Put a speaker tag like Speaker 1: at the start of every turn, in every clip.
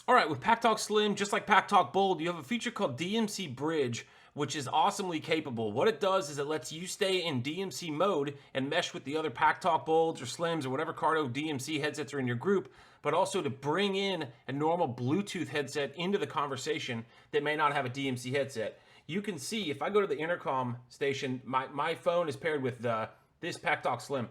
Speaker 1: All right, with PACKTALK Slim, just like PACKTALK Bold, you have a feature called DMC Bridge, which is awesomely capable. What it does is it lets you stay in DMC mode and mesh with the other PACKTALK Bolds or Slims or whatever Cardo DMC headsets are in your group, but also to bring in a normal Bluetooth headset into the conversation that may not have a DMC headset. You can see, if I go to the Intercom station, my phone is paired with this PACKTALK Slim.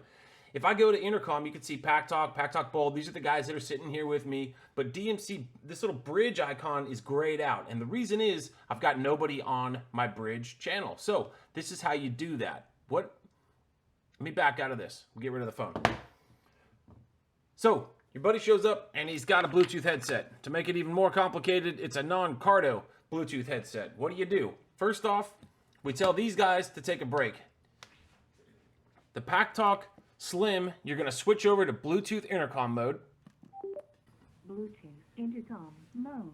Speaker 1: If I go to Intercom, you can see PACKTALK, PACKTALK Bold. These are the guys that are sitting here with me. But DMC, this little bridge icon is grayed out. And the reason is I've got nobody on my bridge channel. So this is how you do that. Let me back out of this. We'll get rid of the phone. So your buddy shows up and he's got a Bluetooth headset. To make it even more complicated, it's a non-Cardo Bluetooth headset. What do? First off, we tell these guys to take a break. The PACKTALK Slim, you're going to switch over to Bluetooth intercom mode.
Speaker 2: Bluetooth intercom mode.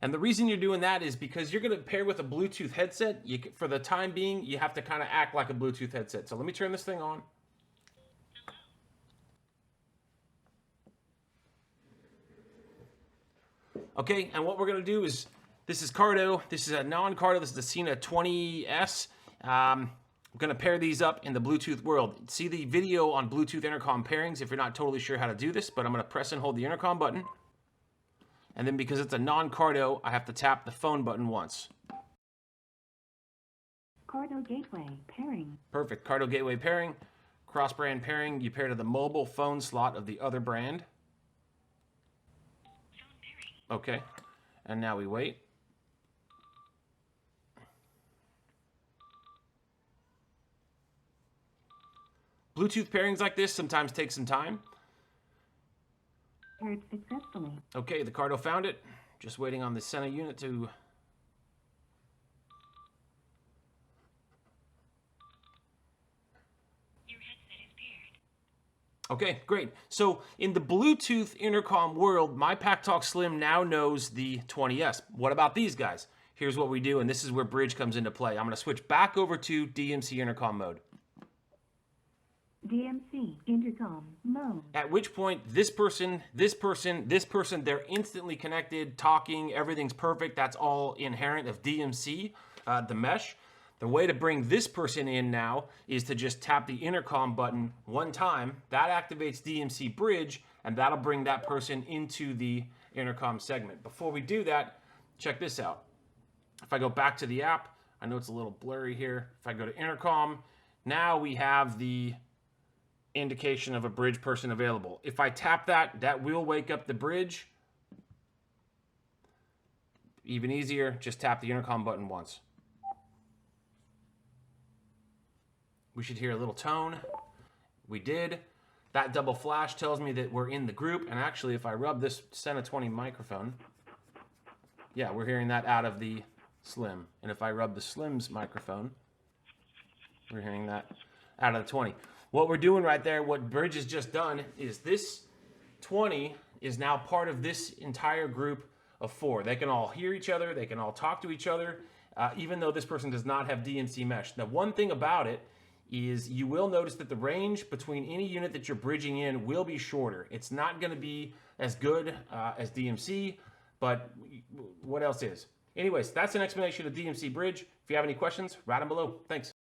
Speaker 1: And the reason you're doing that is because you're going to pair with a Bluetooth headset. For the time being, you have to kind of act like a Bluetooth headset. So let me turn this thing on. Okay, and what we're going to do is, this is Cardo. This is a non-Cardo. This is the Cena 20S. I'm going to pair these up in the Bluetooth world. See the video on Bluetooth intercom pairings if you're not totally sure how to do this, but I'm going to press and hold the intercom button. And then because it's a non-Cardo, I have to tap the phone button once.
Speaker 2: Cardo gateway pairing.
Speaker 1: Perfect. Cardo gateway pairing. Cross-brand pairing. You pair to the mobile phone slot of the other brand. Okay. And now we wait. Bluetooth pairings like this sometimes take some time.
Speaker 2: Paired successfully.
Speaker 1: Okay, the Cardo found it. Just waiting on the center unit to...
Speaker 2: Your headset is paired.
Speaker 1: Okay, great. So in the Bluetooth intercom world, my PACKTALK Slim now knows the 20S. What about these guys? Here's what we do, and this is where Bridge comes into play. I'm going to switch back over to DMC intercom mode.
Speaker 2: DMC intercom mode.
Speaker 1: At which point, this person, they're instantly connected, talking, everything's perfect. That's all inherent of DMC, the mesh. The way to bring this person in now is to just tap the intercom button one time. That activates DMC Bridge, and that'll bring that person into the intercom segment. Before we do that, check this out. If I go back to the app, I know it's a little blurry here. If I go to intercom, now we have the indication of a bridge person available. If I tap that, that will wake up the bridge. Even easier, just tap the intercom button once. We should hear a little tone. We did. That double flash tells me that we're in the group. And actually, if I rub this Cena 20 microphone, yeah, we're hearing that out of the Slim. And if I rub the Slim's microphone, we're hearing that out of the 20. What we're doing right there, what Bridge has just done, is this 20 is now part of this entire group of 4. They can all hear each other. They can all talk to each other, even though this person does not have DMC mesh. Now, one thing about it is you will notice that the range between any unit that you're bridging in will be shorter. It's not going to be as good as DMC, but what else is? Anyways, that's an explanation of DMC Bridge. If you have any questions, write them below. Thanks.